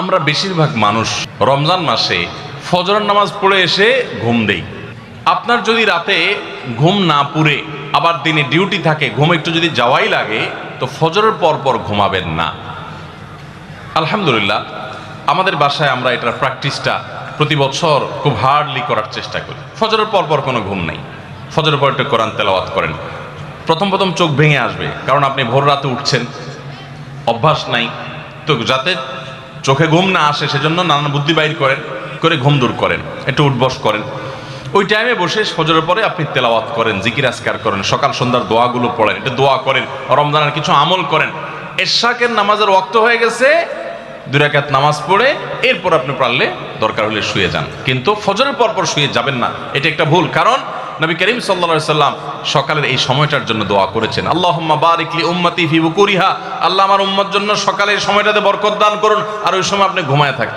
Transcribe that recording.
আমরা বেশিরভাগ মানুষ রমজান মাসে ফজরের নামাজ পড়ে এসে ঘুম দেই। আপনার যদি রাতে ঘুম না পুরে আবার দিনে ডিউটি থাকে, ঘুম একটু যদি যাওয়াই লাগে, তো ফজরের পর পর ঘুমাবেন না। আলহামদুলিল্লাহ, আমাদের বাসায় আমরা এটার প্র্যাকটিসটা প্রতি বছর খুব হার্ডলি করার চেষ্টা করি। ফজরের পর পর কোনো ঘুম নেই, ফজরের পর একটু কোরআন তেলাওয়াত করেন। প্রথম প্রথম চোখ ভেঙে আসবে, কারণ আপনি ভোর রাতে উঠছেন, অভ্যাস নাই। তো যাতে চোখে ঘুম না আসে সেজন্য নানান বুদ্ধি বাইর করে ঘুম দূর করেন, একটু উঠবস করেন। ওই টাইমে বসে ফজরের পরে আপনি তেলাওয়াত করেন, জিকির আজকার করেন, সকাল সন্ধ্যার দোয়াগুলো পড়েন, একটু দোয়া করেন, রমজানের কিছু আমল করেন। এশাকের নামাজের ওয়াক্ত হয়ে গেছে, 2 রাকাত নামাজ পড়ে এরপর আপনি পারলে দরকার হলে শুয়ে যান, কিন্তু ফজরের পর পর শুয়ে যাবেন না। এটা একটা ভুল, কারণ নবী করিম সাল্লাল্লাহু আলাইহি সাল্লাম সকালের এই সময়টার জন্য দোয়া করেছেন, আল্লাহুম্মা বারিক লি উম্মতি ফি বুকুরিহা, আল্লাহ আমার উম্মত জন্য সকালের সময়টাতে বরকত দান করুন। আর ওই সময় আপনি ঘুমায় থাকছেন।